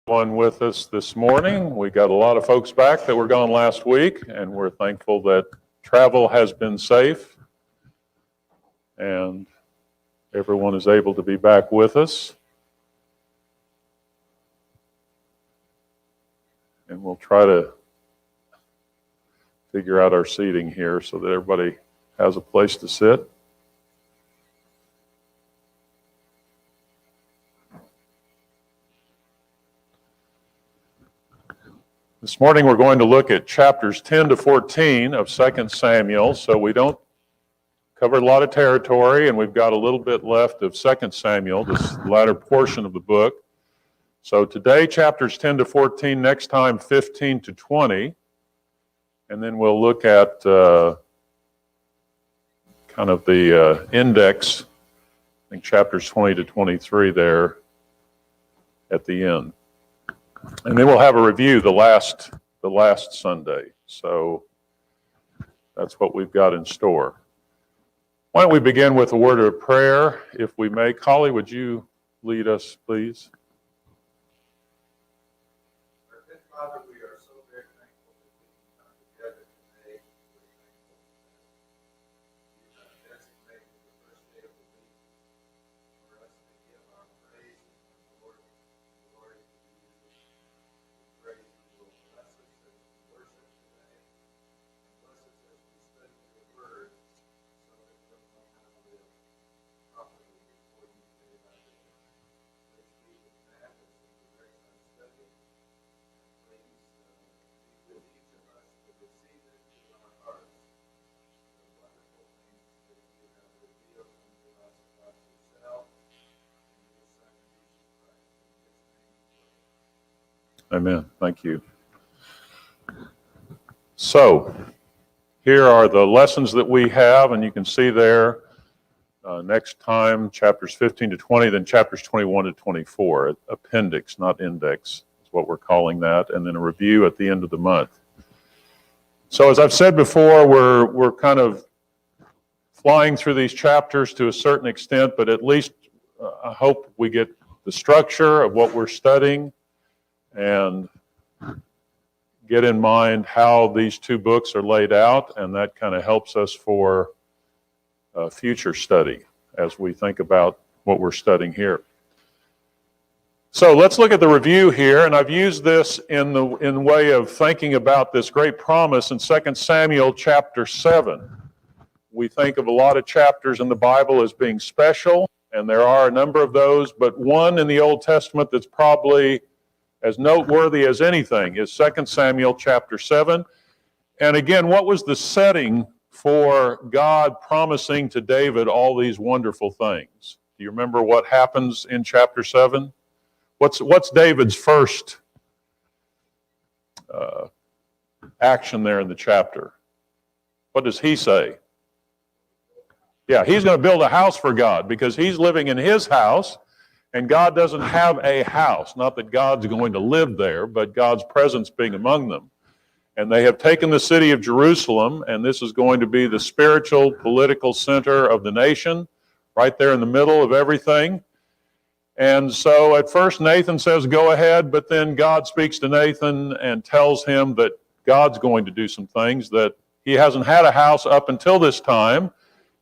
One with us this morning. We got a lot of folks back that were gone last week, and we're thankful that travel has been safe and everyone is able to be back with us. And we'll try to figure out our seating here so that everybody has a place to sit. This morning we're going to look at chapters 10 to 14 of 2 Samuel, so we don't cover a lot of territory, and we've got a little bit left of 2 Samuel, this latter portion of the book. So today, chapters 10 to 14, next time 15 to 20, and then we'll look at kind of the index, I think chapters 20 to 23 there at the end. And then we'll have a review the last Sunday. So that's what we've got in store. Why don't we begin with a word of prayer, if we may. Holly, would you lead us, please? Our good Father, we are so very thankful that we can come together today. We're thankful that you have designated the first day of the week for us to give our praise and glory to you. We pray you will bless us as we worship today, and bless us as we study your word, so that we'll know how to live properly before you day by day. Please be with Matt as he directs our study. Please be with each of us to receive it into our hearts, the wonderful things that you have revealed unto us about yourself and your Son, Jesus Christ. In his name we pray. Amen. Thank you. So, here are the lessons that we have, and you can see there next time chapters 15 to 20, then chapters 21 to 24. Appendix, not index, is what we're calling that, and then a review at the end of the month. So, as I've said before, we're kind of flying through these chapters to a certain extent, but at least I hope we get the structure of what we're studying and get in mind how these two books are laid out, and that kind of helps us for future study as we think about what we're studying here. So let's look at the review here, and I've used this in way of thinking about this great promise in 2 Samuel chapter 7. We think of a lot of chapters in the Bible as being special, and there are a number of those, but one in the Old Testament that's probably as noteworthy as anything is 2 Samuel chapter 7. And again, what was the setting for God promising to David all these wonderful things? Do you remember what happens in chapter 7? What's David's first action there in the chapter? What does he say? Yeah, he's going to build a house for God because he's living in his house. And God doesn't have a house. Not that God's going to live there, but God's presence being among them. And they have taken the city of Jerusalem, and this is going to be the spiritual, political center of the nation, right there in the middle of everything. And so at first Nathan says, go ahead, but then God speaks to Nathan and tells him that God's going to do some things, that he hasn't had a house up until this time,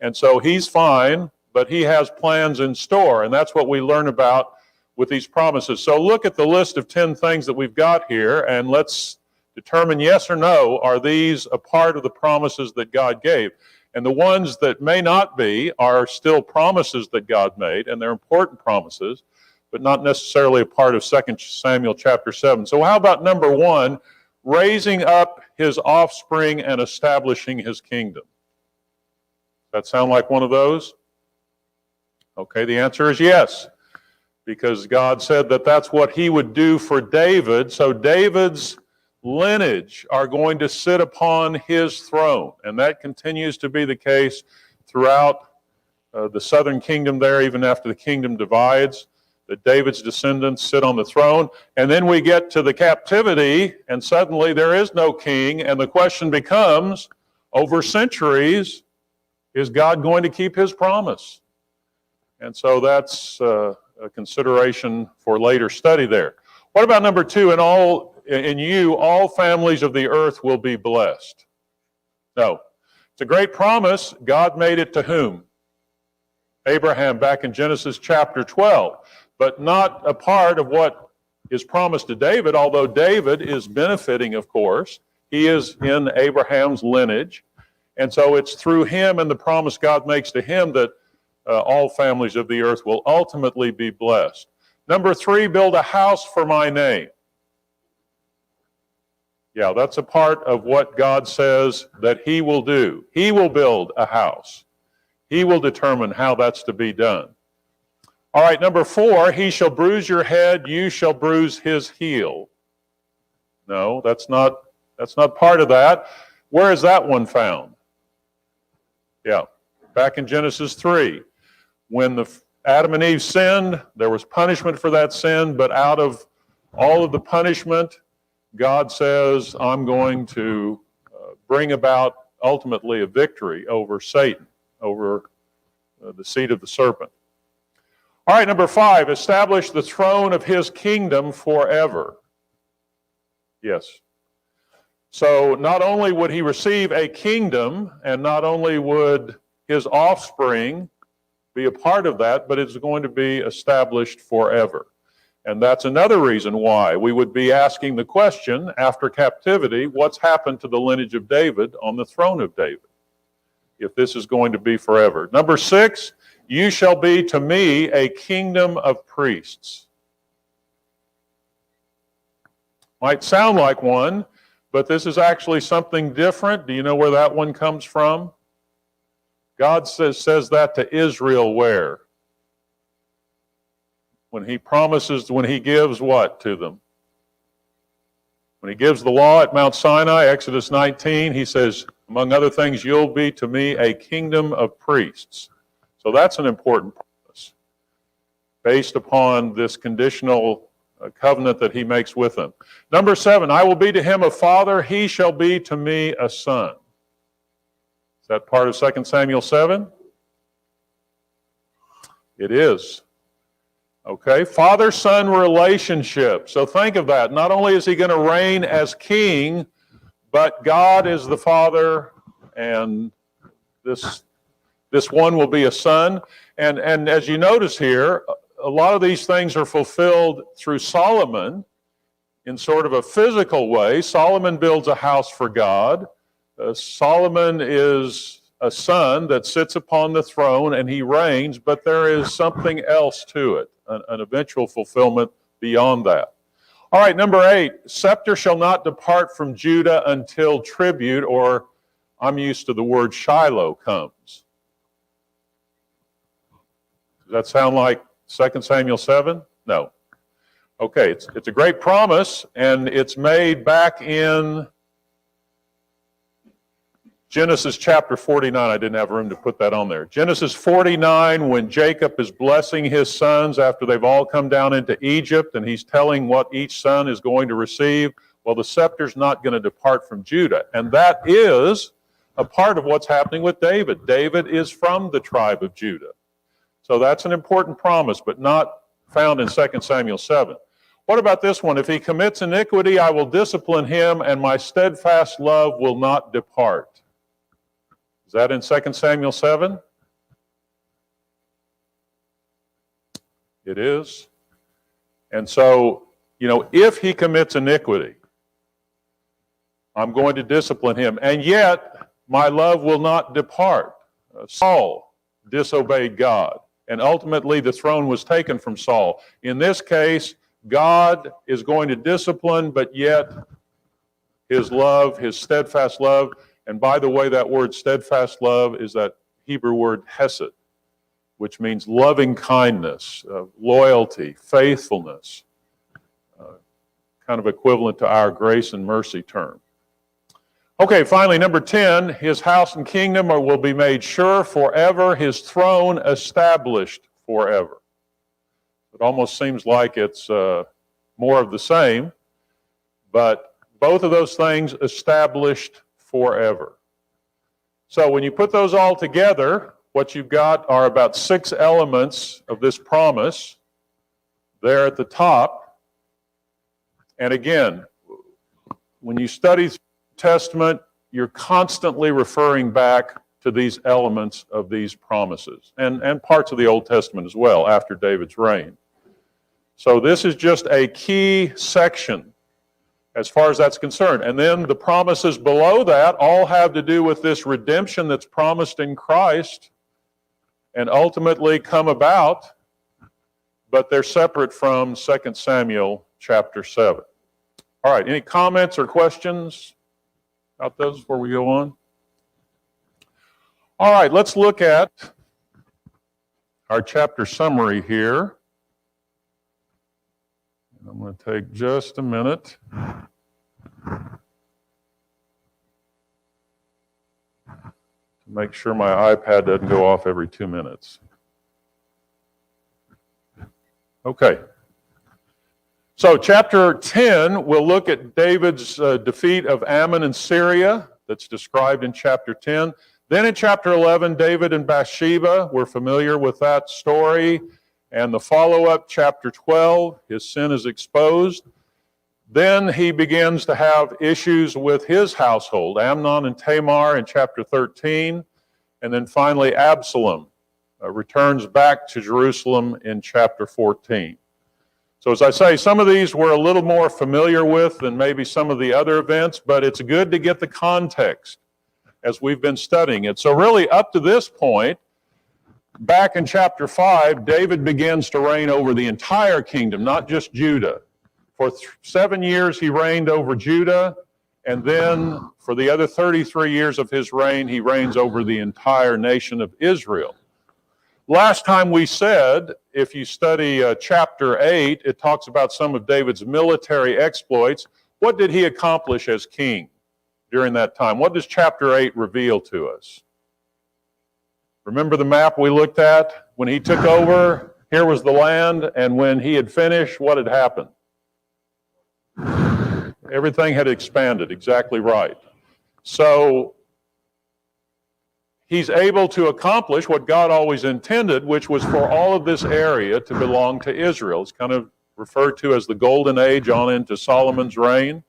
and so he's fine, but he has plans in store, and that's what we learn about with these promises. So look at the list of 10 things that we've got here, and let's determine yes or no, are these a part of the promises that God gave? And the ones that may not be are still promises that God made, and they're important promises, but not necessarily a part of 2 Samuel chapter 7. So how about number 1, raising up his offspring and establishing his kingdom? That sound like one of those? Okay, the answer is yes, because God said that that's what he would do for David. So David's lineage are going to sit upon his throne, and that continues to be the case throughout the southern kingdom there, even after the kingdom divides, that David's descendants sit on the throne. And then we get to the captivity, and suddenly there is no king, and the question becomes, over centuries, is God going to keep his promise? And so that's a consideration for later study there. What about number 2? In you, all families of the earth will be blessed. No. It's a great promise. God made it to whom? Abraham, back in Genesis chapter 12. But not a part of what is promised to David, although David is benefiting, of course. He is in Abraham's lineage. And so it's through him and the promise God makes to him that all families of the earth will ultimately be blessed. Number 3, build a house for my name. Yeah, that's a part of what God says that he will do. He will build a house. He will determine how that's to be done. All right, number 4, he shall bruise your head, you shall bruise his heel. No, that's not part of that. Where is that one found? Yeah, back in Genesis 3. When Adam and Eve sinned, there was punishment for that sin, but out of all of the punishment, God says, I'm going to bring about ultimately a victory over Satan, over the seed of the serpent. All right, number 5, establish the throne of his kingdom forever. Yes. So not only would he receive a kingdom, and not only would his offspring be a part of that, but it's going to be established forever. And that's another reason why we would be asking the question after captivity, what's happened to the lineage of David on the throne of David, if this is going to be forever. Number 6, you shall be to me a kingdom of priests. Might sound like one, but this is actually something different. Do you know where that one comes from? God says that to Israel where? When he gives what to them? When he gives the law at Mount Sinai, Exodus 19, he says, among other things, you'll be to me a kingdom of priests. So that's an important promise based upon this conditional covenant that he makes with them. Number 7, I will be to him a father, he shall be to me a son. Is that part of 2 Samuel 7? It is. Okay, father-son relationship. So think of that. Not only is he going to reign as king, but God is the father, and this one will be a son. And as you notice here, a lot of these things are fulfilled through Solomon in sort of a physical way. Solomon builds a house for God. Solomon is a son that sits upon the throne and he reigns, but there is something else to it, an eventual fulfillment beyond that. All right, number 8, scepter shall not depart from Judah until tribute, or I'm used to the word Shiloh, comes. Does that sound like 2 Samuel 7? No. Okay, it's a great promise, and it's made back in Genesis chapter 49, I didn't have room to put that on there. Genesis 49, when Jacob is blessing his sons after they've all come down into Egypt, and he's telling what each son is going to receive. Well, the scepter's not going to depart from Judah. And that is a part of what's happening with David. David is from the tribe of Judah. So that's an important promise, but not found in 2 Samuel 7. What about this one? If he commits iniquity, I will discipline him, and my steadfast love will not depart. Is that in 2 Samuel 7? It is. And so, if he commits iniquity, I'm going to discipline him. And yet, my love will not depart. Saul disobeyed God, and ultimately the throne was taken from Saul. In this case, God is going to discipline, but yet his love, his steadfast love, and by the way, that word steadfast love is that Hebrew word hesed, which means loving kindness, loyalty, faithfulness, kind of equivalent to our grace and mercy term. Okay, finally, number 10, his house and kingdom will be made sure forever, his throne established forever. It almost seems like it's more of the same, but both of those things established forever. So when you put those all together, what you've got are about 6 elements of this promise there at the top. And again, when you study the Testament, you're constantly referring back to these elements of these promises, and parts of the Old Testament as well after David's reign. So this is just a key section as far as that's concerned. And then the promises below that all have to do with this redemption that's promised in Christ and ultimately come about, but they're separate from 2 Samuel chapter 7. All right, any comments or questions about those before we go on? All right, let's look at our chapter summary here. I'm going to take just a minute. To make sure my iPad doesn't go off every 2 minutes. Okay. So chapter 10, we'll look at David's defeat of Ammon and Syria that's described in chapter 10. Then in chapter 11, David and Bathsheba, we're familiar with that story. And the follow-up, chapter 12, his sin is exposed. Then he begins to have issues with his household, Amnon and Tamar in chapter 13. And then finally, Absalom returns back to Jerusalem in chapter 14. So as I say, some of these we're a little more familiar with than maybe some of the other events, but it's good to get the context as we've been studying it. So really up to this point, back in chapter 5, David begins to reign over the entire kingdom, not just Judah. For 7 years he reigned over Judah, and then for the other 33 years of his reign, he reigns over the entire nation of Israel. Last time we said, if you study chapter 8, it talks about some of David's military exploits. What did he accomplish as king during that time? What does chapter 8 reveal to us? Remember the map we looked at? When he took over, here was the land, and when he had finished, what had happened? Everything had expanded, exactly right. So he's able to accomplish what God always intended, which was for all of this area to belong to Israel. It's kind of referred to as the Golden Age on into Solomon's reign.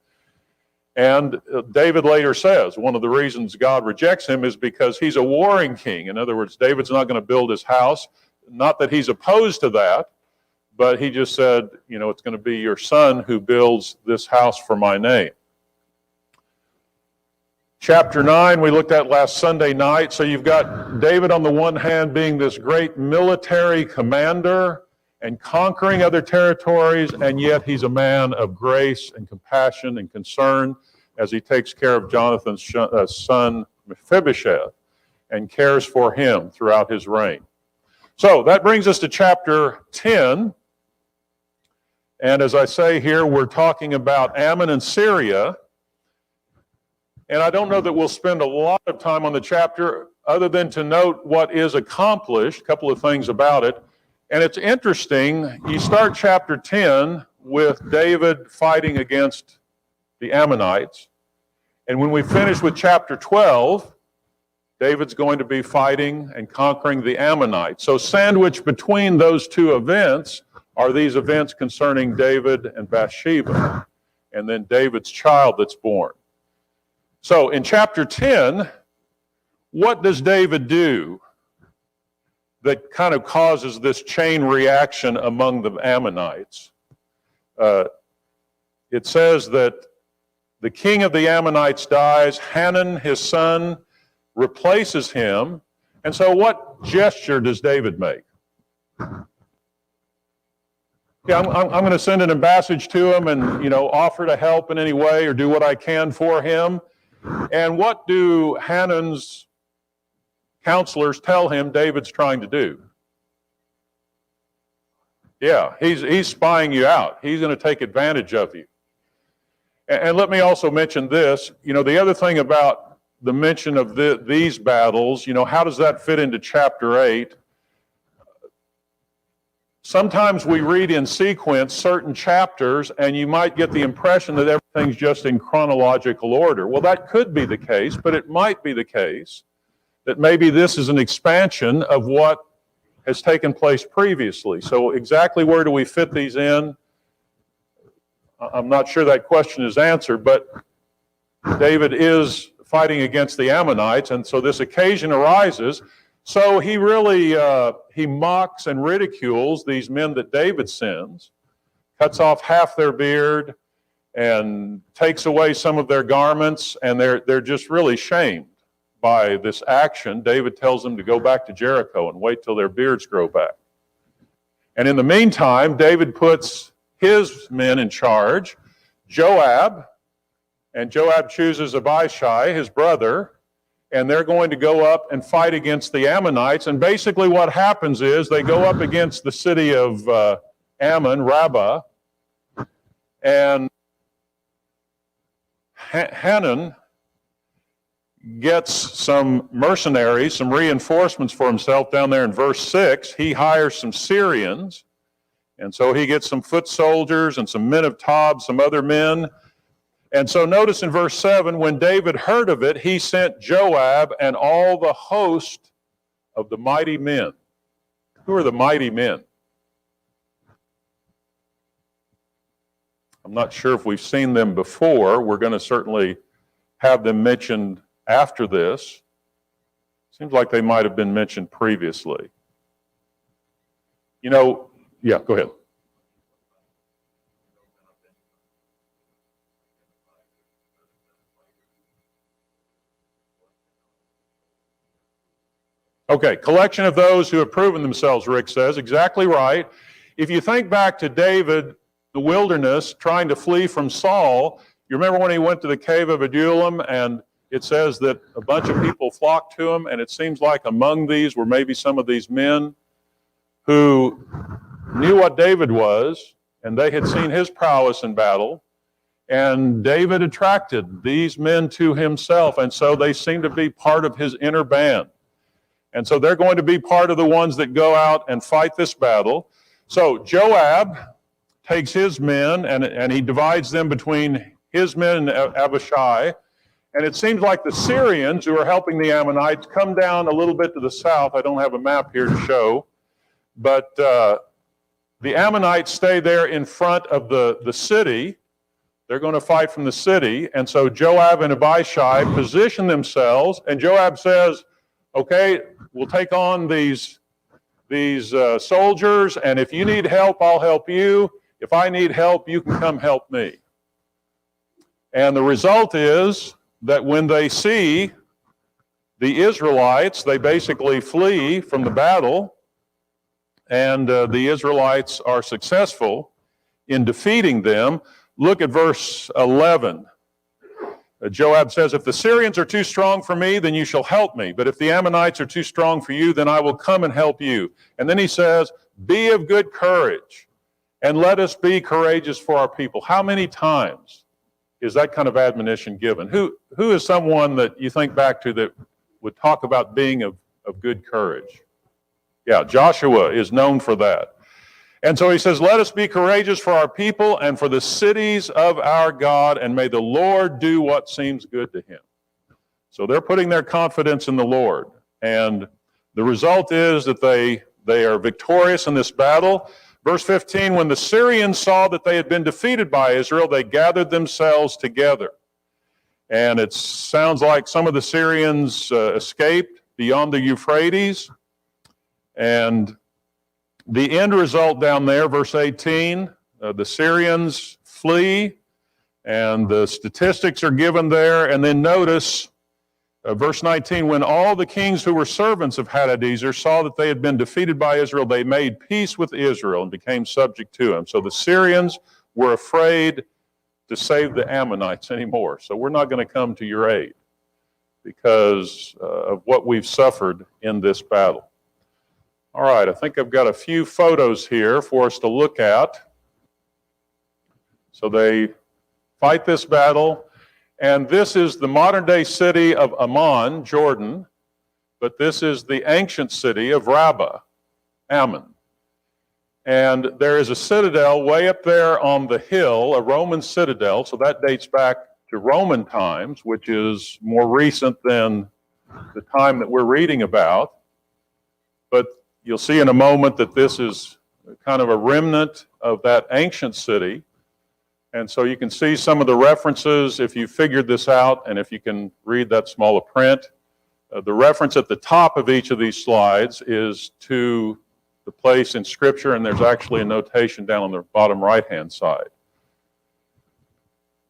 And David later says one of the reasons God rejects him is because he's a warring king. In other words, David's not going to build his house. Not that he's opposed to that, but he just said, you know, it's going to be your son who builds this house for my name. Chapter 9 we looked at last Sunday night. So you've got David on the one hand being this great military commander and conquering other territories, and yet he's a man of grace and compassion and concern as he takes care of Jonathan's son Mephibosheth and cares for him throughout his reign. So that brings us to chapter 10. And as I say here, we're talking about Ammon and Syria. And I don't know that we'll spend a lot of time on the chapter other than to note what is accomplished, a couple of things about it. And it's interesting, you start chapter 10 with David fighting against the Ammonites. And when we finish with chapter 12, David's going to be fighting and conquering the Ammonites. So sandwiched between those two events are these events concerning David and Bathsheba, and then David's child that's born. So in chapter 10, what does David do that kind of causes this chain reaction among the Ammonites? It says that the king of the Ammonites dies, Hanun, his son, replaces him. And so what gesture does David make? Yeah, I'm going to send an ambassador to him and, you know, offer to help in any way or do what I can for him. And what do Hanun's counselors tell him David's trying to do? Yeah, he's spying you out. He's going to take advantage of you. And let me also mention this. You know, the other thing about the mention of these battles, you know, how does that fit into chapter 8? Sometimes we read in sequence certain chapters, and you might get the impression that everything's just in chronological order. Well, that could be the case, but it might be the case that maybe this is an expansion of what has taken place previously. So exactly where do we fit these in? I'm not sure that question is answered, but David is fighting against the Ammonites, and so this occasion arises. So he really, he mocks and ridicules these men that David sends, cuts off half their beard, and takes away some of their garments, and they're just really shamed by this action. David tells them to go back to Jericho and wait till their beards grow back. And in the meantime, David puts his men in charge, Joab, and Joab chooses Abishai, his brother, and they're going to go up and fight against the Ammonites. And basically what happens is they go up against the city of Ammon, Rabbah, and Hanun gets some mercenaries, some reinforcements for himself down there in verse 6. He hires some Syrians, and so he gets some foot soldiers and some men of Tob, some other men. And so notice in verse 7, when David heard of it, he sent Joab and all the host of the mighty men. Who are the mighty men? I'm not sure if we've seen them before. We're going to certainly have them mentioned after this. Seems like they might have been mentioned previously. You know, yeah, go ahead. Okay, collection of those who have proven themselves, Rick says. Exactly right. If you think back to David, the wilderness, trying to flee from Saul, you remember when he went to the cave of Adullam, and it says that a bunch of people flocked to him, and it seems like among these were maybe some of these men who knew what David was, and they had seen his prowess in battle, and David attracted these men to himself, and so they seem to be part of his inner band. And so they're going to be part of the ones that go out and fight this battle. So Joab takes his men, and he divides them between his men and Abishai. And it seems like the Syrians, who are helping the Ammonites, come down a little bit to the south. I don't have a map here to show. But the Ammonites stay there in front of the city. They're going to fight from the city. And so Joab and Abishai position themselves. And Joab says, okay, we'll take on these soldiers. And if you need help, I'll help you. If I need help, you can come help me. And the result is that when they see the Israelites, they basically flee from the battle, and the Israelites are successful in defeating them. Look at verse 11. Joab says, if the Syrians are too strong for me, then you shall help me. But if the Ammonites are too strong for you, then I will come and help you. And then he says, be of good courage, and let us be courageous for our people. How many times is that kind of admonition given? Who is someone that you think back to that would talk about being of good courage? Yeah, Joshua is known for that. And so he says, let us be courageous for our people and for the cities of our God, and may the Lord do what seems good to him. So they're putting their confidence in the Lord. And the result is that they are victorious in this battle. Verse 15, when the Syrians saw that they had been defeated by Israel, they gathered themselves together. And it sounds like some of the Syrians escaped beyond the Euphrates. And the end result down there, verse 18, the Syrians flee, and the statistics are given there. And then notice, verse 19, when all the kings who were servants of Hadadezer saw that they had been defeated by Israel, they made peace with Israel and became subject to him. So the Syrians were afraid to save the Ammonites anymore. So we're not going to come to your aid because of what we've suffered in this battle. All right, I think I've got a few photos here for us to look at. So they fight this battle, and this is the modern-day city of Amman, Jordan, but this is the ancient city of Rabbah, Ammon. And there is a citadel way up there on the hill, a Roman citadel, so that dates back to Roman times, which is more recent than the time that we're reading about. But you'll see in a moment that this is kind of a remnant of that ancient city. And so you can see some of the references if you figured this out and if you can read that small a print. The reference at the top of each of these slides is to the place in Scripture, and there's actually a notation down on the bottom right-hand side.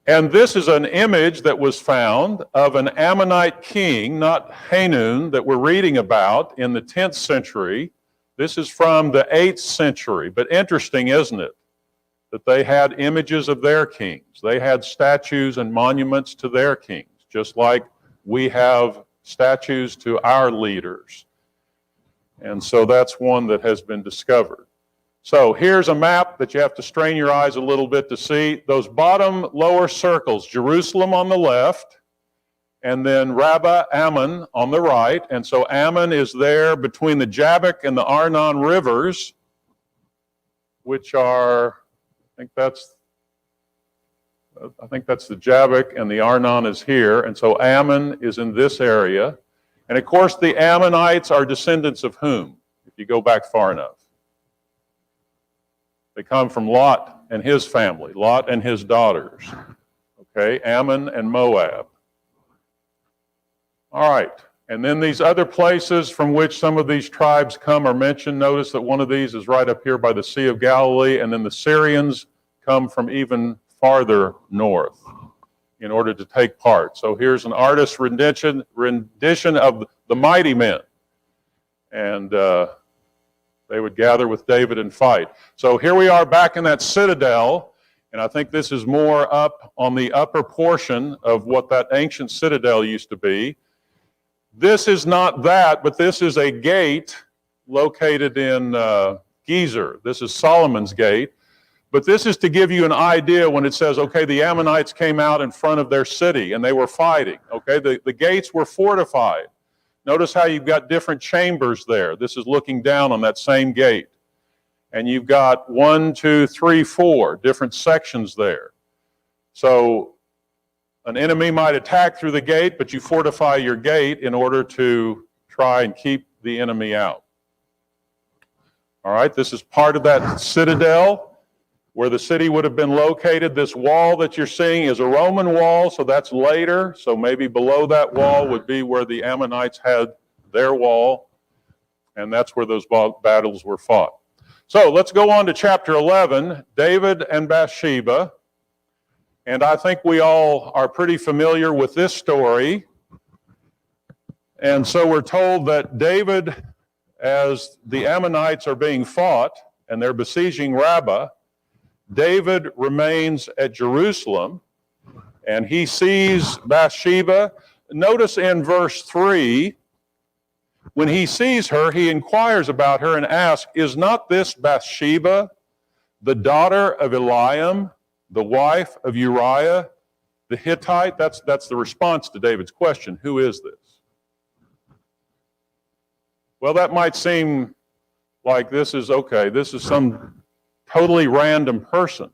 And this is an image that was found of an Ammonite king, not Hanun, that we're reading about in the 10th century. This is from the 8th century, but interesting, isn't it? That they had images of their kings. They had statues and monuments to their kings, just like we have statues to our leaders. And so that's one that has been discovered. So here's a map that you have to strain your eyes a little bit to see. Those bottom lower circles, Jerusalem on the left, and then Rabbah Ammon on the right. And so Ammon is there between the Jabbok and the Arnon rivers, which are, I think that's the Jabbok, and the Arnon is here. And so Ammon is in this area. And of course, the Ammonites are descendants of whom, if you go back far enough? They come from Lot and his family, Lot and his daughters. Okay, Ammon and Moab. All right, and then these other places from which some of these tribes come are mentioned. Notice that one of these is right up here by the Sea of Galilee, and then the Syrians come from even farther north in order to take part. So here's an artist's rendition of the mighty men. And they would gather with David and fight. So here we are back in that citadel, and I think this is more up on the upper portion of what that ancient citadel used to be. This is not that, but this is a gate located in Gezer. This is Solomon's Gate. But this is to give you an idea when it says, okay, the Ammonites came out in front of their city and they were fighting. Okay, the gates were fortified. Notice how you've got different chambers there. This is looking down on that same gate. And you've got 1, 2, 3, 4 different sections there. So an enemy might attack through the gate, but you fortify your gate in order to try and keep the enemy out. All right, this is part of that citadel where the city would have been located. This wall that you're seeing is a Roman wall, so that's later. So maybe below that wall would be where the Ammonites had their wall, and that's where those battles were fought. So let's go on to chapter 11, David and Bathsheba. And I think we all are pretty familiar with this story. And so we're told that David, as the Ammonites are being fought and they're besieging Rabbah, David remains at Jerusalem, and he sees Bathsheba. Notice in verse 3, when he sees her, he inquires about her and asks, "Is not this Bathsheba, the daughter of Eliam, the wife of Uriah the Hittite?" That's the response to David's question. Who is this? Well, that might seem like this is some totally random person.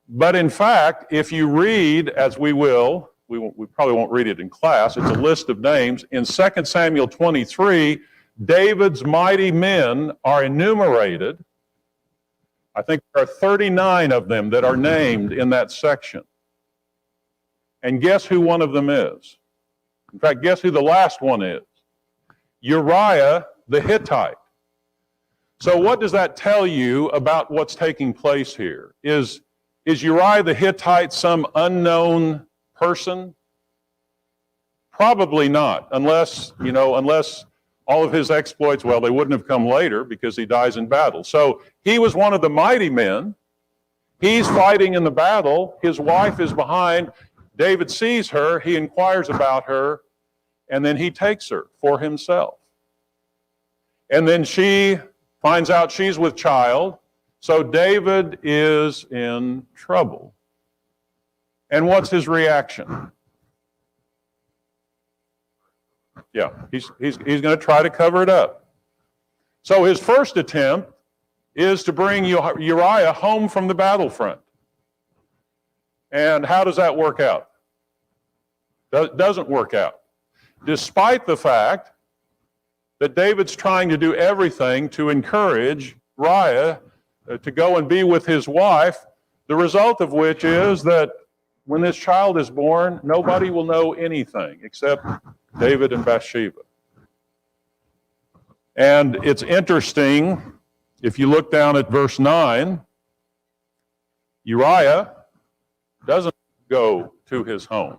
But in fact, if you read, as we will, we probably won't read it in class, it's a list of names. In 2 Samuel 23, David's mighty men are enumerated. I think there are 39 of them that are named in that section. And guess who one of them is? In fact, guess who the last one is? Uriah the Hittite. So what does that tell you about what's taking place here? Is Uriah the Hittite some unknown person? Probably not, unless all of his exploits, well, they wouldn't have come later because he dies in battle. So he was one of the mighty men. He's fighting in the battle. His wife is behind. David sees her. He inquires about her, and then he takes her for himself. And then she finds out she's with child, so David is in trouble. And what's his reaction? Yeah, he's going to try to cover it up. So his first attempt is to bring Uriah home from the battlefront. And how does that work out? Doesn't work out. Despite the fact that David's trying to do everything to encourage Uriah to go and be with his wife, The result of which is that when this child is born, nobody will know anything except David and Bathsheba. And it's interesting, if you look down at verse 9, Uriah doesn't go to his home.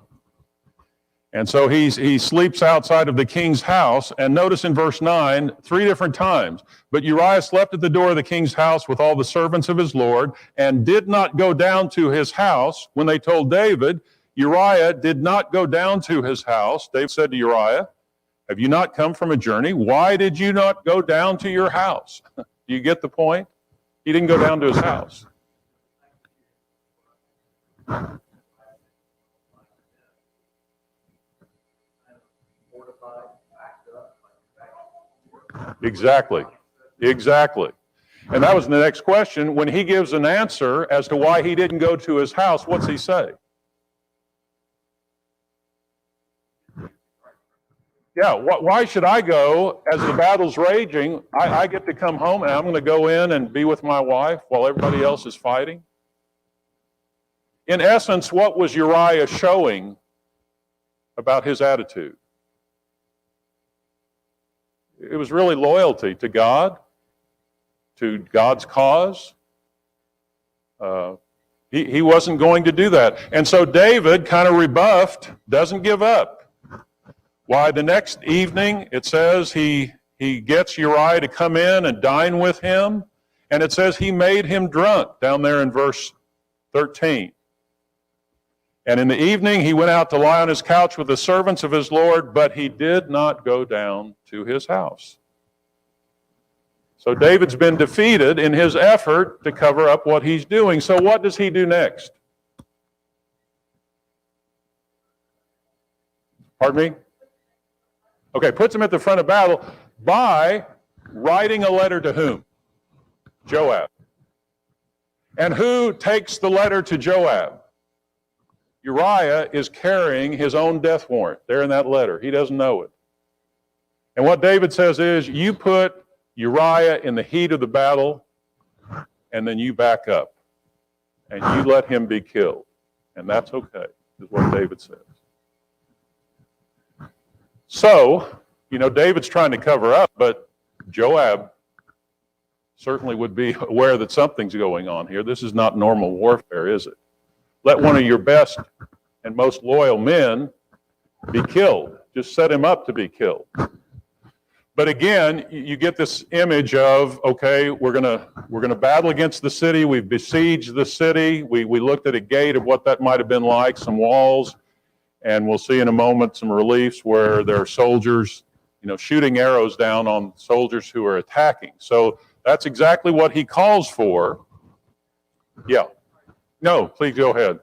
And so he sleeps outside of the king's house. And notice in verse 9, 3 different times. But Uriah slept at the door of the king's house with all the servants of his lord, and did not go down to his house. When they told David, Uriah did not go down to his house. David said to Uriah, have you not come from a journey? Why did you not go down to your house? Do you get the point? He didn't go down to his house. Exactly. And that was the next question. When he gives an answer as to why he didn't go to his house, what's he say? Yeah, why should I go as the battle's raging? I get to come home and I'm going to go in and be with my wife while everybody else is fighting. In essence, what was Uriah showing about his attitude? It was really loyalty to God, to God's cause. He wasn't going to do that. And so David, kind of rebuffed, doesn't give up. Why, the next evening, it says he gets Uriah to come in and dine with him, and it says he made him drunk, down there in verse 13. And in the evening, he went out to lie on his couch with the servants of his Lord, but he did not go down to his house. So David's been defeated in his effort to cover up what he's doing. So what does he do next? Pardon me? Okay, puts him at the front of battle by writing a letter to whom? Joab. And who takes the letter to Joab? Uriah is carrying his own death warrant there in that letter. He doesn't know it. And what David says is, you put Uriah in the heat of the battle, and then you back up, and you let him be killed. And that's okay, is what David says. So, David's trying to cover up, but Joab certainly would be aware that something's going on here. This is not normal warfare, is it? Let one of your best and most loyal men be killed. Just set him up to be killed. But again, you get this image of, okay, we're gonna battle against the city. We've besieged the city. We looked at a gate of what that might have been like, some walls, and we'll see in a moment some reliefs where there are soldiers, shooting arrows down on soldiers who are attacking. So that's exactly what he calls for. Yeah. No, please go ahead.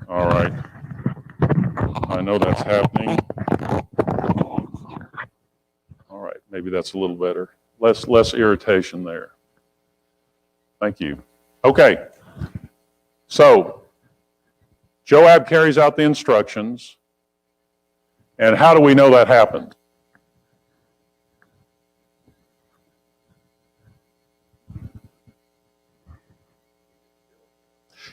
All right. I know that's happening. All right, maybe that's a little better. Less irritation there. Thank you. Okay. So, Joab carries out the instructions. And how do we know that happened?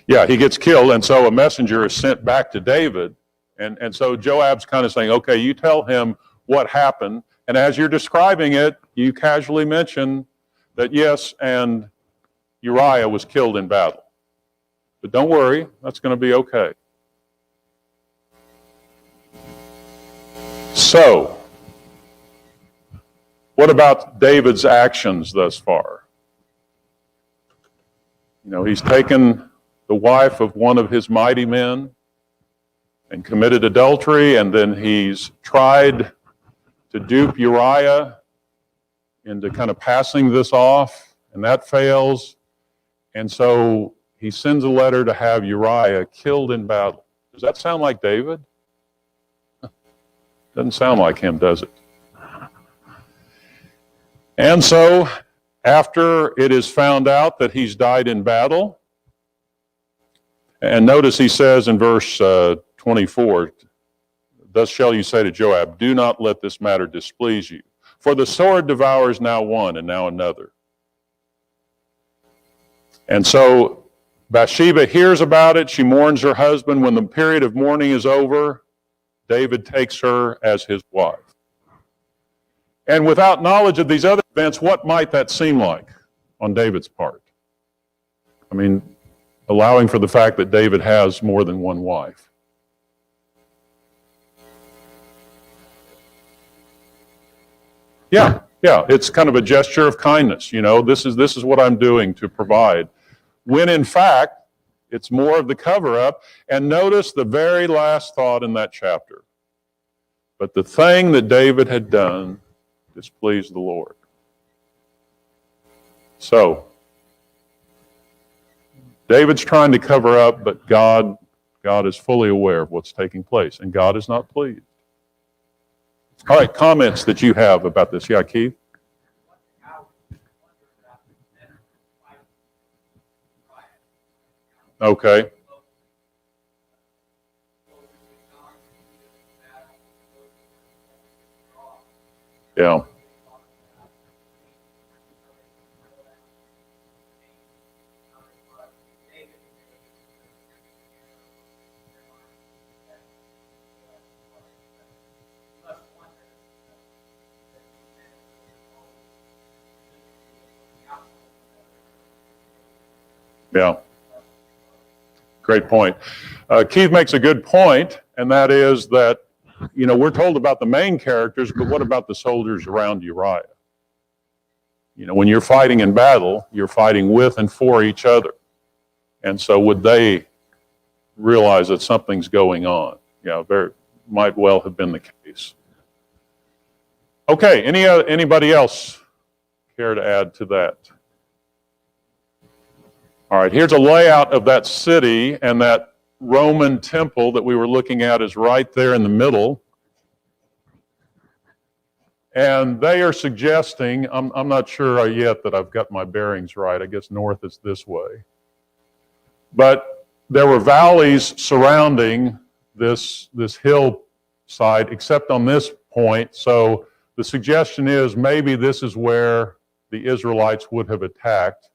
Yeah, he gets killed, and so a messenger is sent back to David. And so Joab's kind of saying, okay, you tell him what happened. And as you're describing it, you casually mention that yes, and Uriah was killed in battle. But don't worry, that's going to be okay. So, what about David's actions thus far? He's taken the wife of one of his mighty men and committed adultery, and then he's tried to dupe Uriah into kind of passing this off, and that fails. And so he sends a letter to have Uriah killed in battle. Does that sound like David? Doesn't sound like him, does it? And so, after it is found out that he's died in battle, and notice he says in verse 24, thus shall you say to Joab, do not let this matter displease you, for the sword devours now one and now another. And so Bathsheba hears about it. She mourns her husband. When the period of mourning is over, David takes her as his wife. And without knowledge of these other events, what might that seem like on David's part? I mean, allowing for the fact that David has more than one wife. Yeah, it's kind of a gesture of kindness. This is what I'm doing to provide. When in fact, it's more of the cover-up. And notice the very last thought in that chapter. But the thing that David had done displeased the Lord. So, David's trying to cover up, but God is fully aware of what's taking place, and God is not pleased. All right, comments that you have about this. Yeah, Keith? Okay. Yeah. Yeah. Great point. Keith makes a good point, and that is that, we're told about the main characters, but what about the soldiers around Uriah? When you're fighting in battle, you're fighting with and for each other. And so would they realize that something's going on? There might well have been the case. Okay, anybody else care to add to that? All right, here's a layout of that city, and that Roman temple that we were looking at is right there in the middle. And they are suggesting, I'm not sure yet that I've got my bearings right. I guess north is this way. But there were valleys surrounding this hillside, except on this point. So the suggestion is maybe this is where the Israelites would have attacked,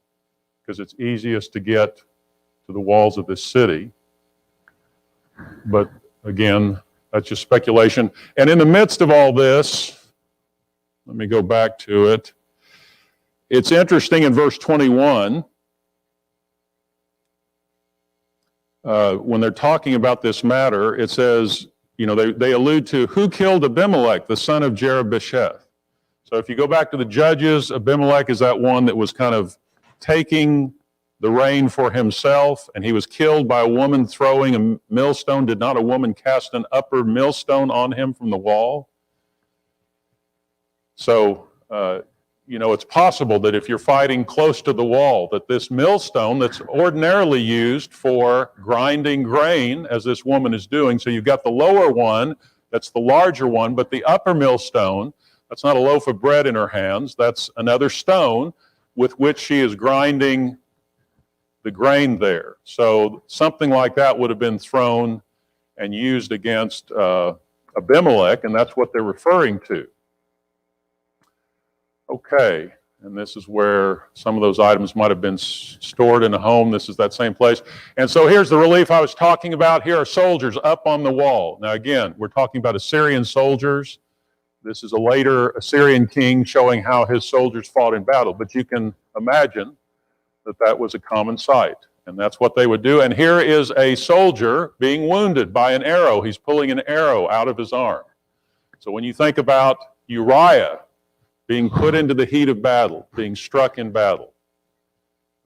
because it's easiest to get to the walls of this city. But again, that's just speculation. And in the midst of all this, let me go back to it. It's interesting in verse 21, when they're talking about this matter, it says, they allude to who killed Abimelech, the son of Jerubbesheth. So if you go back to the Judges, Abimelech is that one that was kind of taking the reign for himself, and he was killed by a woman throwing a millstone. Did not a woman cast an upper millstone on him from the wall? So, it's possible that if you're fighting close to the wall, that this millstone that's ordinarily used for grinding grain, as this woman is doing, so you've got the lower one, that's the larger one, but the upper millstone, that's not a loaf of bread in her hands, that's another stone with which she is grinding the grain there. So something like that would have been thrown and used against Abimelech, and that's what they're referring to. Okay, and this is where some of those items might have been stored in a home. This is that same place. And so here's the relief I was talking about. Here are soldiers up on the wall. Now again, we're talking about Assyrian soldiers. This is a later Assyrian king showing how his soldiers fought in battle. But you can imagine that that was a common sight. And that's what they would do. And here is a soldier being wounded by an arrow. He's pulling an arrow out of his arm. So when you think about Uriah being put into the heat of battle, being struck in battle,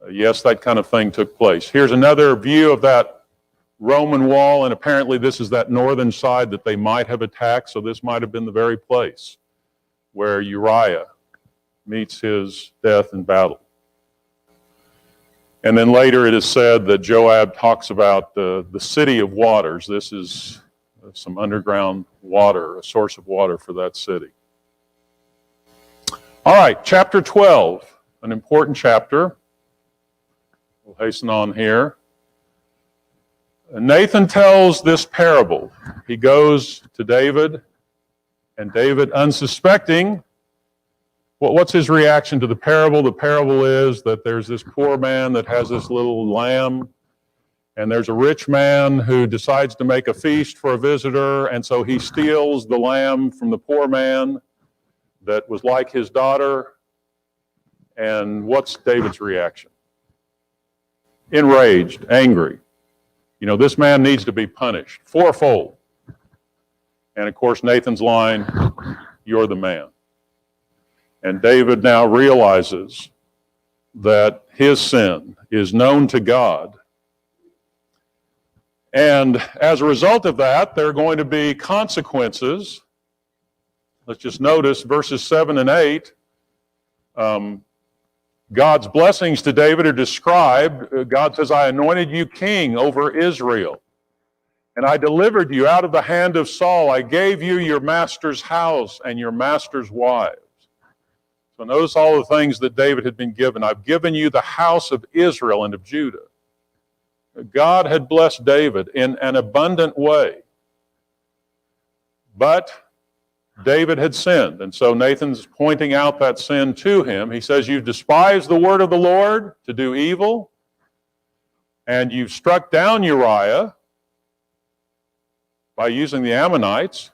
yes, that kind of thing took place. Here's another view of that Roman wall, and apparently this is that northern side that they might have attacked, so this might have been the very place where Uriah meets his death in battle. And then later it is said that Joab talks about the city of waters. This is some underground water, a source of water for that city. All right, chapter 12, an important chapter. We'll hasten on here. Nathan tells this parable. He goes to David, and David, unsuspecting, What's his reaction to the parable? The parable is that there's this poor man that has this little lamb, and there's a rich man who decides to make a feast for a visitor, and so he steals the lamb from the poor man that was like his daughter. And what's David's reaction? Enraged, angry. You know, this man needs to be punished fourfold. And of course, Nathan's line, "You're the man." And David now realizes that his sin is known to God. And as a result of that, there are going to be consequences. Let's just notice verses 7 and 8. God's blessings to David are described. God says, "I anointed you king over Israel, and I delivered you out of the hand of Saul. I gave you your master's house and your master's wives." So notice all the things that David had been given. "I've given you the house of Israel and of Judah." God had blessed David in an abundant way. But David had sinned, and so Nathan's pointing out that sin to him. He says, "You've despised the word of the Lord to do evil, and you've struck down Uriah by using the Ammonites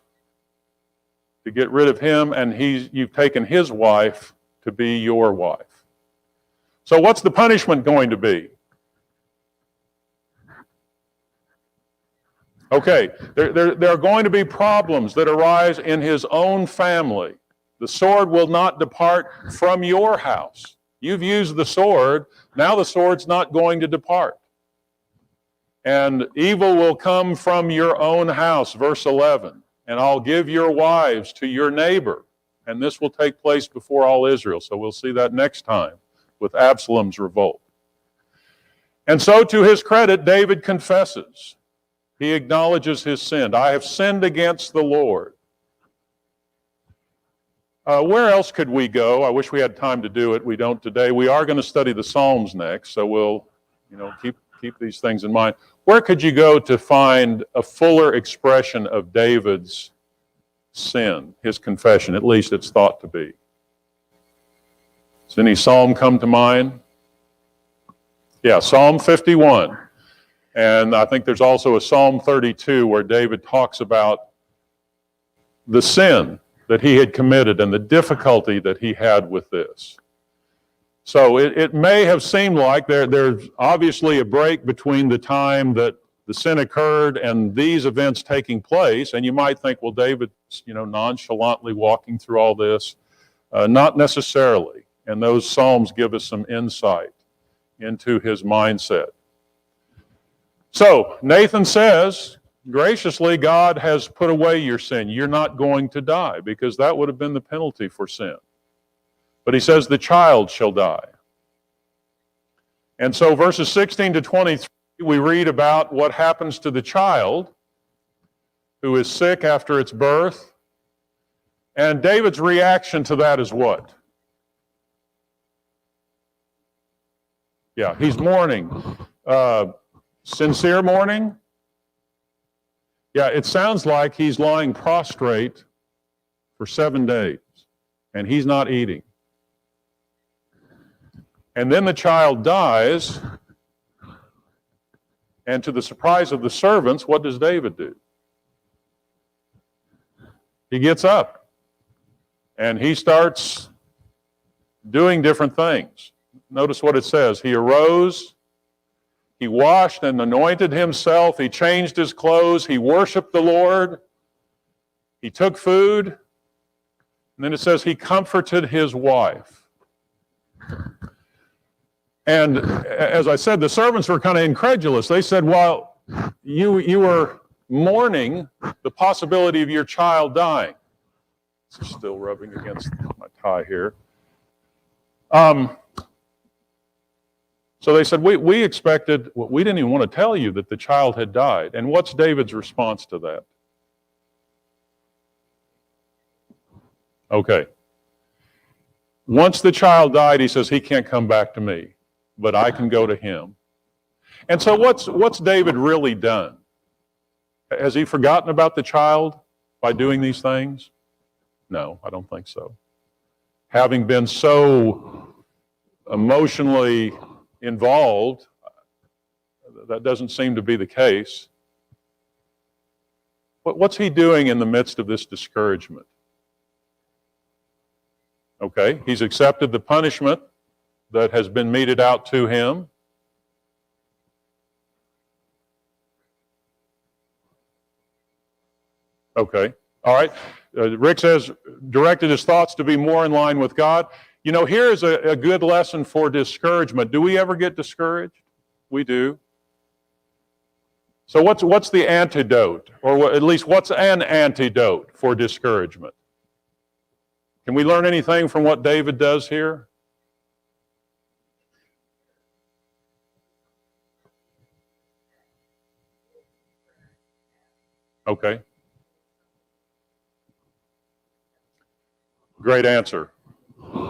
to get rid of him, and you've taken his wife to be your wife." So what's the punishment going to be? Okay, there are going to be problems that arise in his own family. The sword will not depart from your house. You've used the sword, now the sword's not going to depart. And evil will come from your own house, verse 11. "And I'll give your wives to your neighbor." And this will take place before all Israel. So we'll see that next time with Absalom's revolt. And so to his credit, David confesses. He acknowledges his sin. "I have sinned against the Lord." Where else could we go? I wish we had time to do it. We don't today. We are going to study the Psalms next, so we'll, keep these things in mind. Where could you go to find a fuller expression of David's sin, his confession? At least it's thought to be. Does any psalm come to mind? Yeah, Psalm 51. And I think there's also a Psalm 32 where David talks about the sin that he had committed and the difficulty that he had with this. So it may have seemed like there's obviously a break between the time that the sin occurred and these events taking place, and you might think, well, David's nonchalantly walking through all this. Not necessarily. And those Psalms give us some insight into his mindset. So Nathan says, graciously, God has put away your sin. You're not going to die, because that would have been the penalty for sin. But he says the child shall die. And so verses 16 to 23, we read about what happens to the child who is sick after its birth. And David's reaction to that is what? Yeah, he's mourning. Sincere mourning? Yeah, it sounds like he's lying prostrate for 7 days, and he's not eating. And then the child dies, and to the surprise of the servants, what does David do? He gets up, and he starts doing different things. Notice what it says. He arose, he washed and anointed himself, he changed his clothes, he worshiped the Lord, he took food, and then it says he comforted his wife. And as I said, the servants were kind of incredulous. They said, well, you were mourning the possibility of your child dying. It's still rubbing against my tie here. So they said, we expected, we didn't even want to tell you that the child had died. And what's David's response to that? Okay. Once the child died, he says, he can't come back to me, but I can go to him. And so what's David really done? Has he forgotten about the child by doing these things? No, I don't think so. having been so emotionally involved, that doesn't seem to be the case. What's he doing in the midst of this discouragement? Okay, he's accepted the punishment that has been meted out to him. Okay, all right. Rick says, directed his thoughts to be more in line with God. You know, here is a good lesson for discouragement. Do we ever get discouraged? We do. So what's the antidote, or at least what's an antidote for discouragement? Can we learn anything from what David does here? Okay. Great answer.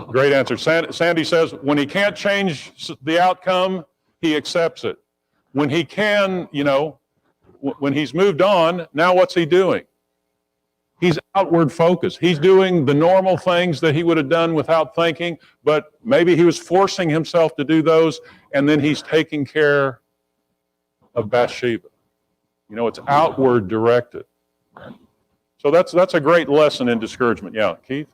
Great answer. Sandy says, when he can't change the outcome, he accepts it. When he can, you know, when he's moved on, now what's he doing? He's outward focused. He's doing the normal things that he would have done without thinking, but maybe he was forcing himself to do those, and then he's taking care of Bathsheba. You know, it's outward directed. So that's a great lesson in discouragement. Yeah, Keith?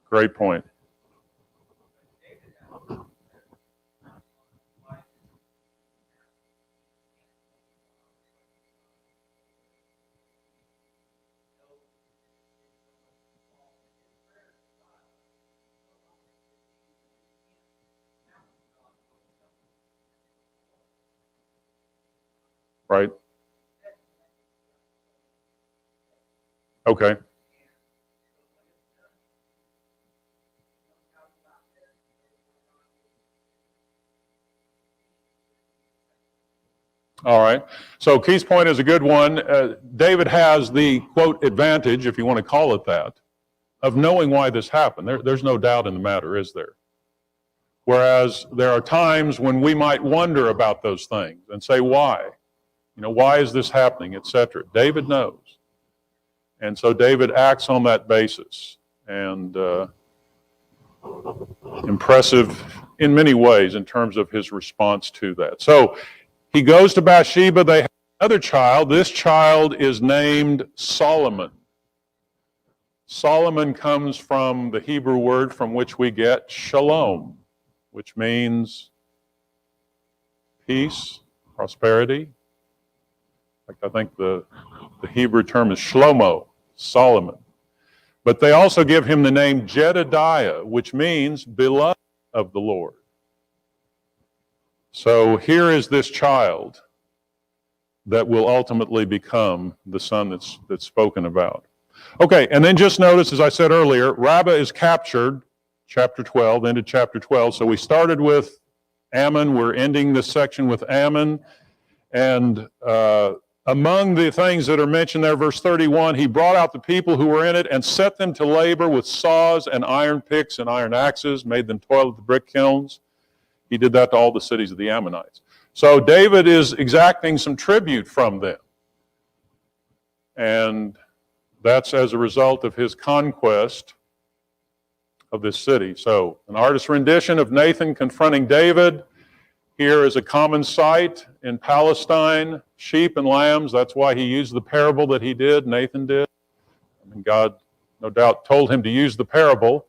Great point. Right. Okay. All right. So Keith's point is a good one. David has the, quote, advantage, if you want to call it that, of knowing why this happened. There's no doubt in the matter, is there? Whereas there are times when we might wonder about those things and say, why? You know, why is this happening, etc. David knows. And so David acts on that basis. And impressive in many ways in terms of his response to that. So he goes to Bathsheba. They have another child. This child is named Solomon. Solomon comes from the Hebrew word from which we get shalom, which means peace, prosperity. In fact, I think the Hebrew term is Shlomo, Solomon. But they also give him the name Jedediah, which means beloved of the Lord. So here is this child that will ultimately become the son that's spoken about. Okay, and then just notice, as I said earlier, Rabbah is captured, chapter 12, into chapter 12. So we started with Ammon. We're ending this section with Ammon. And among the things that are mentioned there, verse 31, he brought out the people who were in it and set them to labor with saws and iron picks and iron axes, made them toil at the brick kilns. He did that to all the cities of the Ammonites. So David is exacting some tribute from them. And that's as a result of his conquest of this city. So an artist's rendition of Nathan confronting David. Here is a common sight in Palestine, sheep and lambs. That's why he used the parable that he did, Nathan did. And God, no doubt, told him to use the parable.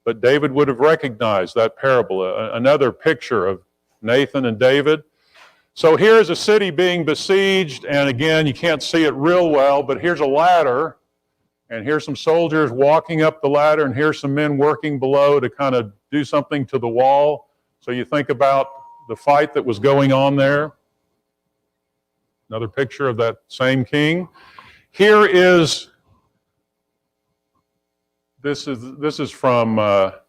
But David would have recognized that parable, another picture of Nathan and David. So here's a city being besieged, and again, you can't see it real well, but here's a ladder, and here's some soldiers walking up the ladder, and here's some men working below to kind of do something to the wall. So you think about the fight that was going on there. Another picture of that same king. Here is This is from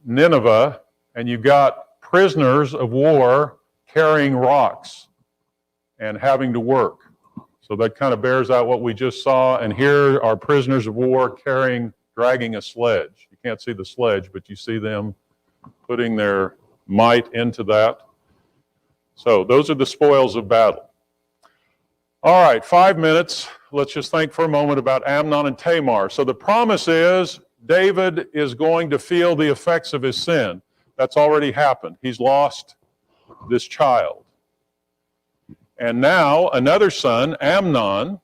Nineveh, and you've got prisoners of war carrying rocks and having to work. So that kind of bears out what we just saw. And here are prisoners of war dragging a sledge. You can't see the sledge, but you see them putting their might into that. So those are the spoils of battle. All right, 5 minutes. Let's just think for a moment about Amnon and Tamar. So the promise is David is going to feel the effects of his sin. That's already happened. He's lost this child. And now another son, Amnon,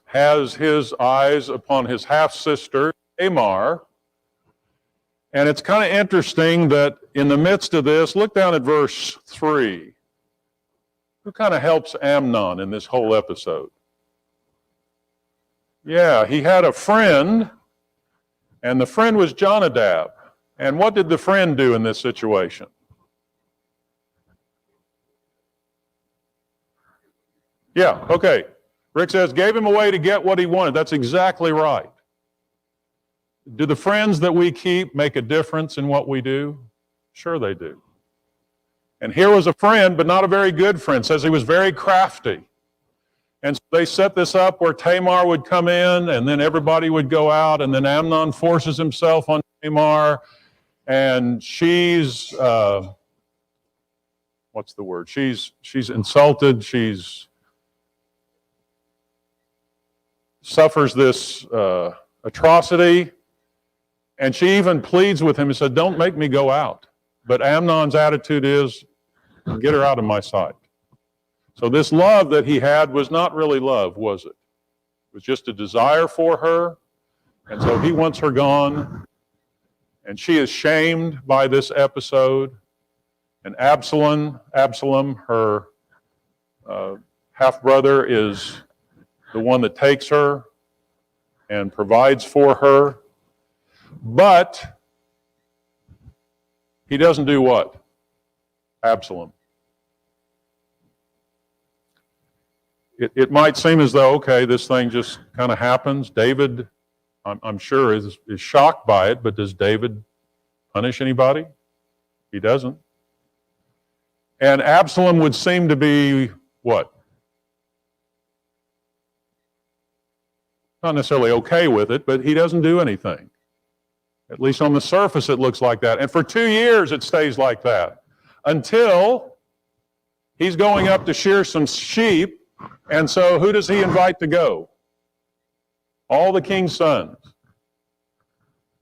has his eyes upon his half-sister, Tamar. And it's kind of interesting that in the midst of this, look down at verse 3. Who kind of helps Amnon in this whole episode? Yeah, he had a friend, and the friend was Jonadab. And what did the friend do in this situation? Yeah, okay. Rick says, gave him away to get what he wanted. That's exactly right. Do the friends that we keep make a difference in what we do? Sure they do. And here was a friend, but not a very good friend. Says he was very crafty. And so they set this up where Tamar would come in, and then everybody would go out, and then Amnon forces himself on Tamar, and she's, what's the word? She's insulted, she's suffers this atrocity, and she even pleads with him and said, don't make me go out. But Amnon's attitude is, get her out of my sight. So this love that he had was not really love, was it? It was just a desire for her, and so he wants her gone, and she is shamed by this episode. And Absalom, her half-brother, is the one that takes her and provides for her. But he doesn't do what? Absalom. It might seem as though, okay, this thing just kind of happens. David, I'm sure, is shocked by it, but does David punish anybody? He doesn't. And Absalom would seem to be what? Not necessarily okay with it, but he doesn't do anything. At least on the surface it looks like that. And for 2 years it stays like that. Until he's going up to shear some sheep, and so who does he invite to go? All the king's sons.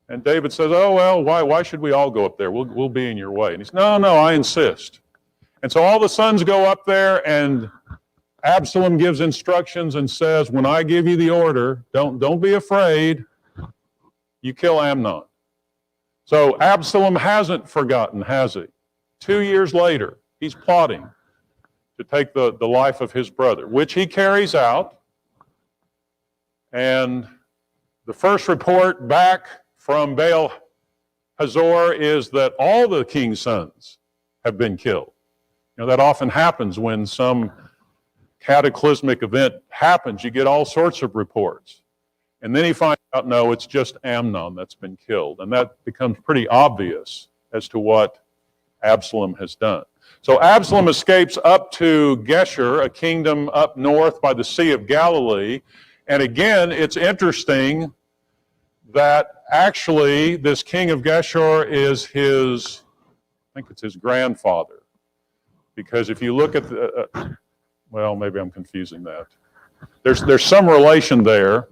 And David says, oh, well, why should we all go up there? We'll be in your way. And he says, no, I insist. And so all the sons go up there, and Absalom gives instructions and says, when I give you the order, don't be afraid, you kill Amnon. So Absalom hasn't forgotten, has he? 2 years later, he's plotting to take the life of his brother, which he carries out. And the first report back from Baal Hazor is that all the king's sons have been killed. You know, that often happens when some cataclysmic event happens. You get all sorts of reports. And then he finds out, no, it's just Amnon that's been killed. And that becomes pretty obvious as to what Absalom has done. So Absalom escapes up to Geshur, a kingdom up north by the Sea of Galilee. And again, it's interesting that actually this king of Geshur is his, I think it's his grandfather. Because if you look at the, well, maybe I'm confusing that. There's some relation there.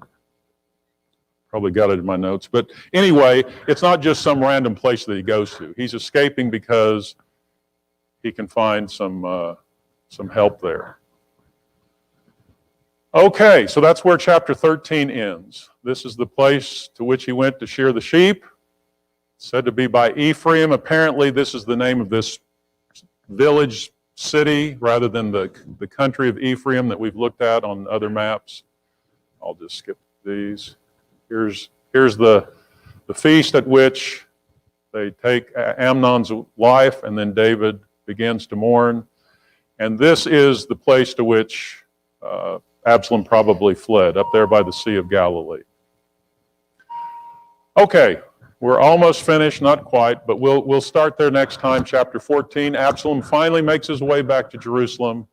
Probably got it in my notes. But anyway, it's not just some random place that he goes to. He's escaping because he can find some help there. Okay, so that's where chapter 13 ends. This is the place to which he went to shear the sheep. It's said to be by Ephraim. Apparently, this is the name of this village city rather than the country of Ephraim that we've looked at on other maps. I'll just skip these. Here's the feast at which they take Amnon's life, and then David begins to mourn. And this is the place to which Absalom probably fled, up there by the Sea of Galilee. Okay, we're almost finished, not quite, but we'll start there next time, chapter 14. Absalom finally makes his way back to Jerusalem,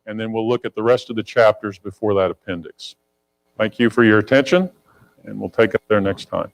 and then we'll look at the rest of the chapters before that appendix. Thank you for your attention, and we'll take up there next time.